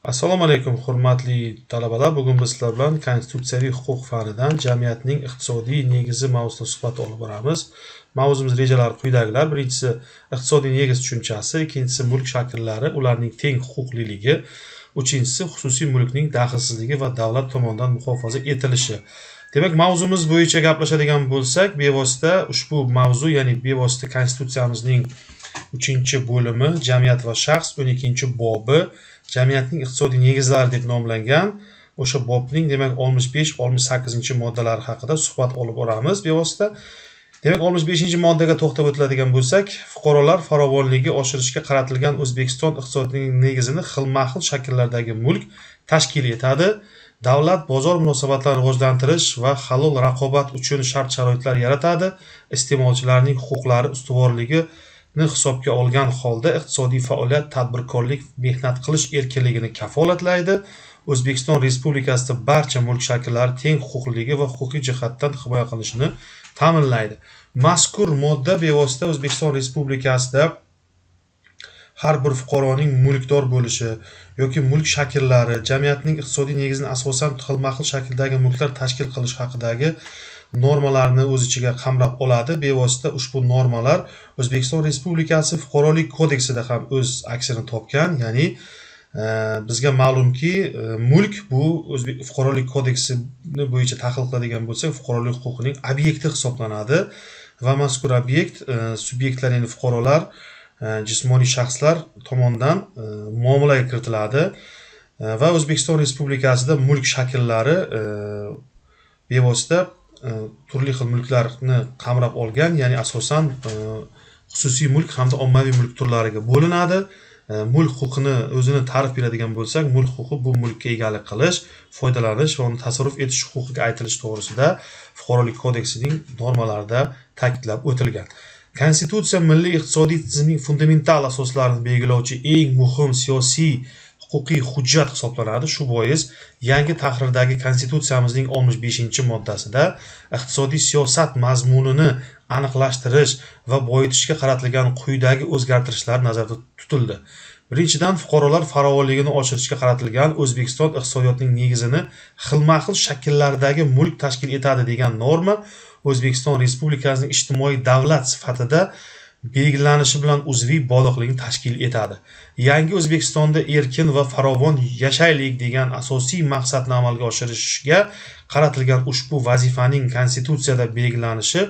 Assalomu alaykum, hurmatli talabalar. Bugun biz sizlar bilan konstitutsiyaviy huquq fanidan jamiyatning iqtisodiy negizi mavzusida suhbat olib boramiz. Mavzumiz rejalari quyidagilar. Birinchisi iqtisodiy negiz tushunchasi, ikkinchisi mulk shakllari, ularning teng huquqliligi, uchinchisi xususiy mulkning daxlsizligi va davlat tomonidan muhofaza etilishi. Demak, mavzumiz bo'yicha gaplashadigan bo'lsak, bevosita ushbu mavzu, ya'ni bevosita konstitutsiyamizning 3-bo'limi jamiyat va shaxs, 12-bobi jamiyatning iqtisodiy negizlari deb nomlangan o'sha bobning demak 65-68-moddalari haqida suhbat olib boramiz bevosita. Demak, 65-moddaga to'xtab o'tiladigan bo'lsak, fuqarolar farovonligi oshirishga qaratilgan O'zbekiston iqtisodiyotining negizini xilma-xil shakllardagi mulk tashkil etadi. Davlat bozor munosabatlarini rivojlantirish va halol raqobat uchun shart-sharoitlar yaratadi. Iste'molchilarning huquqlari ustuvorligini hisobga olgan holda iqtisodiy faoliyat, tadbirkorlik, mehnat qilish erkinligini kafolatlaydi. O'zbekiston Respublikasida barcha mulk shakllari teng huquqliligi va huquqiy jihatdan himoya qilinishini ta'minlaydi. Mazkur modda bevosita O'zbekiston Respublikasida har bir fuqaroning mulkdor bo'lishi yoki mulk shakllari, jamiyatning iqtisodiy negizini asosan xilma-xil shakldagi mulklar tashkil qilish haqidagi normalarni o'z ichiga qamrab oladi. Bevosita ushbu normalar O'zbekiston Respublikasi Fuqarolik kodeksida ham o'z aksini topgan. Ya'ni bizga ma'lumki, mulk bu Fuqarolik kodeksi bo'yicha tahlil qiladigan bo'lsak, fuqarolik huquqining obyekti hisoblanadi va mazkur obyekt subyektlar, ya'ni fuqarolar, jismoniy shaxslar tomonidan muomalaga kiritiladi va O'zbekiston Respublikasida mulk shakllari bevosita turli xil mulklarni qamrab olgan, ya'ni asosan xususiy mulk hamda ommaviy mulk turlariga bo'linadi. Mulk huquqini o'zini ta'rif beradigan bo'lsak, mulk huquqi bu mulkka egalik qilish, foydalanish va uni tasarruf etish huquqiga aytilish to'g'risida Fuqarolik kodeksining normalarida ta'kidlab o'tilgan. Konstitutsiya milliy iqtisodiy tizimning fundamental asoslarini belgilovchi eng muhim siyosiy huquqiy hujjat hisoblanadi. Shu bois yangi tahrirdagi konstitutsiyamizning 65-moddasida iqtisodiy siyosat mazmunini aniqlashtirish va boyitishga qaratilgan quyidagi o'zgartirishlar nazarda tutildi. Birinchidan, fuqarolar farovonligini oshirishga qaratilgan O'zbekiston iqtisodiyotining negizini xilma-xil shakllardagi mulk tashkil etadi degan norma O'zbekiston Respublikasining ijtimoiy davlat sifatida belgilanishi bilan uzviy bog'liqlikni tashkil etadi. Yangi O'zbekistonda erkin va farovon yashaylik degan asosiy maqsadni amalga oshirishga qaratilgan ushbu vazifaning konstitutsiyada belgilanishi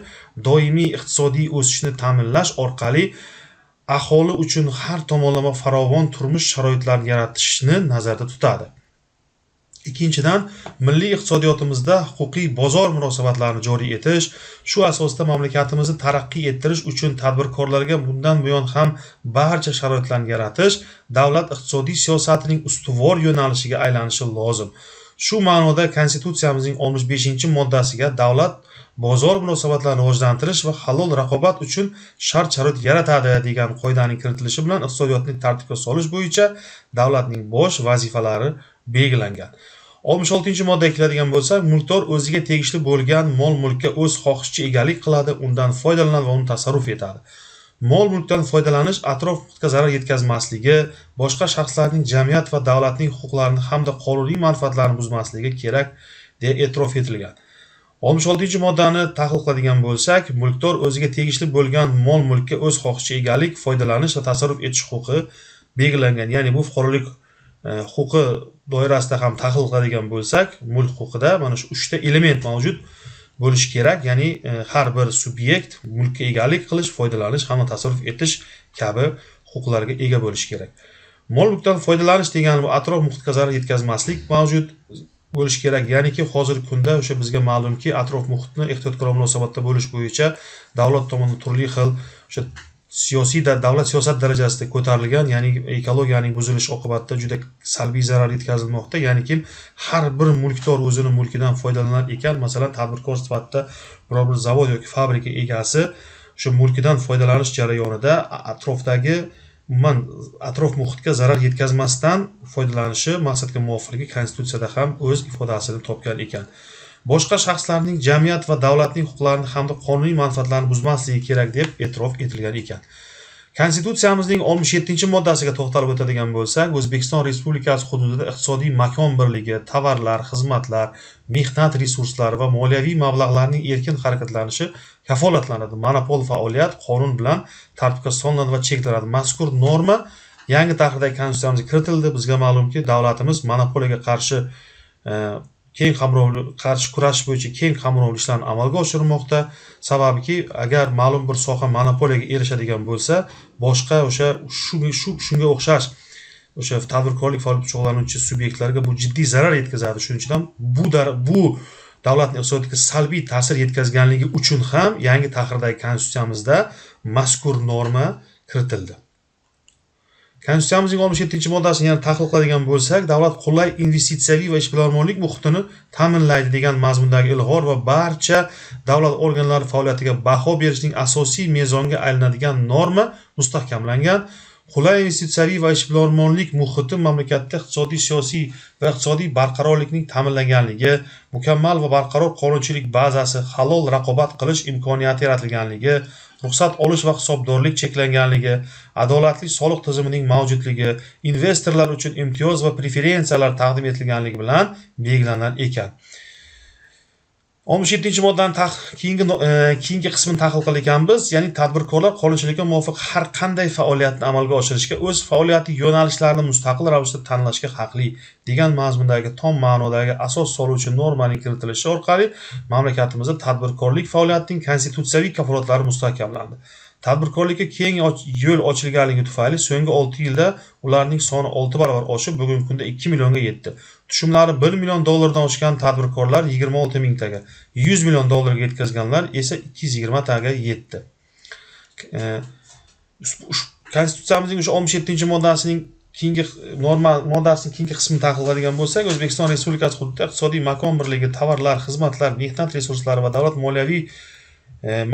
doimiy iqtisodiy o'sishni ta'minlash orqali aholi uchun har tomonlama farovon turmush sharoitlarini yaratishni nazarda tutadi. Ikkinchidan, milliy iqtisodiyotimizda huquqiy bozor munosabatlarini joriy etish, shu asosda mamlakatimizni taraqqiy ettirish uchun tadbirkorlarga bundan buyon ham barcha sharoitlarni yaratish davlat iqtisodiy siyosatining ustuvor yo'nalishiga aylanishi lozim. Shu ma'noda konstitutsiyamizning 65-moddasiga davlat bozor munosabatlarini rivojlantirish va halol raqobat uchun shart-sharoit yaratadi degan qoidaning kiritilishi bilan iqtisodiyotni tartibga solish bo'yicha davlatning bosh vazifalari belgilangan. 66-moddaga keladigan bo'lsak, mulkdor o'ziga tegishli bo'lgan mol-mulkka o'z xohishicha egalik qiladi, undan foydalanadi va uni tasarruf etadi. Mol-mulkdan foydalanish atrof muhitga zarar yetkazmasligi, boshqa shaxslarning, jamiyat va davlatning huquqlarini hamda qonuniy manfaatlarini buzmasligi kerak deb e'tirof etilgan. 66-moddani tahlil qiladigan bo'lsak, mulkdor o'ziga tegishli bo'lgan mol-mulkka o'z xohishicha egalik, foydalanish va tasarruf etish huquqi belgilangan. Ya'ni bu fuqarolik huquqi doirasida ham tahlil qiladigan bo'lsak, mulk huquqida mana shu 3 ta element mavjud bo'lishi kerak. Ya'ni har bir subyekt mulkka egalik qilish, foydalanish hamda tasarruf etish kabi huquqlarga ega bo'lishi kerak. Mol-mulkdan foydalanish degani bu atrof muhitga zarar yetkazmaslik mavjud bo'lishi kerak. Ya'niki hozirgi kunda o'sha bizga ma'lumki, atrof muhitni ehtiyotkorona munosabatda bo'lish bo'yicha davlat tomonidan turli xil o'sha davlat siyosat darajasida ko'tarilgan, ya'ni ekologiyaning buzilishi oqibatida juda salbiy zarar yetkazilmoqda. Ya'ni har bir mulkdor o'zini mulkidan foydalanar ekan, masalan, tadbirkor sifatida biror bir zavod yoki fabrika egasi shu mulkidan foydalanish jarayonida atrofdagi umuman atrof muhitga zarar yetkazmasdan foydalanishi maqsadga muvofiqligi konstitutsiyada ham o'z ifodasini topgan ekan. Boshqa shaxslarning, jamiyat va davlatning huquqlarini hamda qonuniy manfaatlarini buzmasligi kerak deb e'tirof etilgan ekan. Konstitutsiyamizning 67-moddasiga to'xtalib o'tadigan bo'lsak, O'zbekiston Respublikasi hududida iqtisodiy makon birligi, tovarlar, xizmatlar, mehnat resurslari va moliyaviy mablag'larning erkin harakatlanishi kafolatlanadi. Monopol faoliyat qonun bilan tartibga solinadi va cheklanadi. Mazkur norma yangi tahrirdagi konstitutsiyamizga kiritildi. Bizga ma'lumki, davlatimiz monopoliyaga qarshi qarshi kurashish bo'yicha keng qamrovli ishlarni amalga oshirmoqda. Sababiki, agar ma'lum bir soha monopoliyaga erishadigan bo'lsa, boshqa shunga o'xshash tadbirkorlik faoliyati shug'ullanuvchi subyektlarga bu jiddiy zarar yetkazadi. Shuning uchun ham bu davlatning iqtisodiyotiga salbiy ta'sir yetkazganligi uchun ham yangi tahrirdagi konstitutsiyamizda mazkur norma kiritildi. Konstitutsiyamizning 67-moddasini yana tahlil qiladigan bo'lsak, davlat qulay investitsiyaviy va ishbilarmonlik muhitini ta'minlaydi degan mazmundagi ilg'or va barcha davlat organlari faoliyatiga baho berishning asosiy mezonga aylanadigan norma mustahkamlangan. Qulay investitsiyaviy va ishbilarmonlik muhiti mamlakatda iqtisodiy, siyosiy va iqtisodiy barqarorlikning ta'minlanganligi, mukammal va barqaror qonunchilik bazasi, halol raqobat qilish imkoniyati yaratilganligi, ruxsat olish va hisobdorlik cheklanganligi, adolatli soliq tizimining mavjudligi, investorlar uchun imtiyoz va preferensiyalar taqdim etilganligi bilan belgilanar ekan. 67-moddani keyingi qismini tahlil qilgan ekanmiz, ya'ni tadbirkorlar qonunchilikka muvofiq har qanday faoliyatni amalga oshirishga, o'z faoliyati yo'nalishlarini mustaqil ravishda tanlashga haqli degan mazmundagi tom ma'nodagi asos soluvchi normaning kiritilishi orqali mamlakatimizda tadbirkorlik faoliyatining konstitutsiyaviy kafolatlari mustahkamlandi. Tadbirkorlikka keng yo'l ochilganligi tufayli so'nggi 6 yilda ularning soni 6 barobar oshib, bugungi kunda 2 millionga yetdi. Tushumlari 1 million dollardan oshgan tadbirkorlar 26 mingtaga, 100 million dollarga yetkazganlar esa 220 taga yetdi. Konstitutsiyamizning o'sha 67-moddasining keyingi qismini tahlil qiladigan bo'lsak, O'zbekiston Respublikasi hududida iqtisodiy makon birligi, tovarlar, xizmatlar, mehnat resurslari va davlat moliyaviy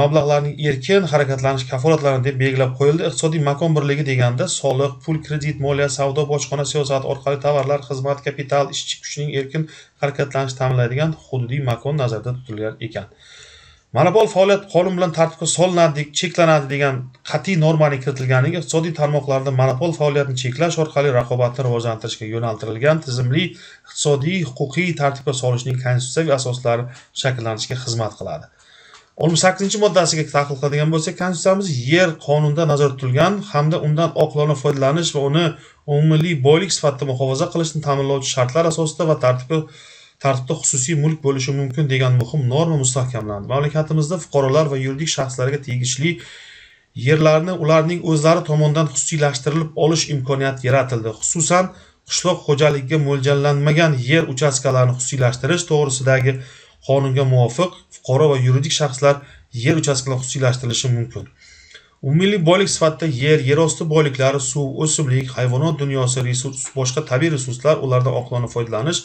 mablag'larning erkin harakatlanish kafolatlarini deb belgilab qo'yildi. Iqtisodiy makon birligi deganda soliq, pul, kredit, moliya, savdo, bojxona siyosati orqali tovarlar, xizmat, kapital, ishchi kuchining erkin harakatlanishini ta'minlaydigan hududiy makon nazarda tutilgan ekan. Monopol faoliyat qonun bilan tartibga solinadi, cheklanadi degan qat'iy normaning kiritilganligi iqtisodiy tarmoqlarda monopol faoliyatini cheklash orqali raqobatni rivojlantirishga yo'naltirilgan tizimli iqtisodiy, huquqiy tartibga solishning konstitutsiyaviy asoslari shakllanishiga xizmat qiladi. 68-moddasiga tahlil qiladigan bo'lsak, konstitutsiyamiz yer qonunda nazarda tutilgan hamda undan oqilona foydalanish va uni umumiy boylik sifatida muhofaza qilishni ta'minlovchi shartlar asosida va tartibda xususiy mulk bo'lishi mumkin degan muhim norma mustahkamlandi. Mamlakatimizda fuqarolar va yuridik shaxslarga tegishli yerlarni ularning o'zlari tomonidan xususiylashtirilib olish imkoniyati yaratildi. Xususan, qishloq xo'jaligiga mo'ljallanmagan yer uchastkalarini xususiylashtirish to'g'risidagi qonunga muvofiq fuqaro va yuridik shaxslar yer uchastkalarini xususiylashtirilishi mumkin. Umumiy boylik sifatida yerosti boyliklari, suv, o'simlik, hayvonot dunyosi, boshqa tabiiy resurslar, ulardan oqilona foydalanish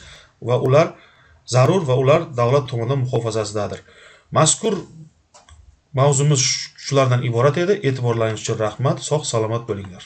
va ular zarur va ular davlat tomonidan muhofazasidadir. Mazkur mavzumiz shulardan iborat edi. E'tiborlaringiz uchun rahmat. Sog' salomat bo'linglar.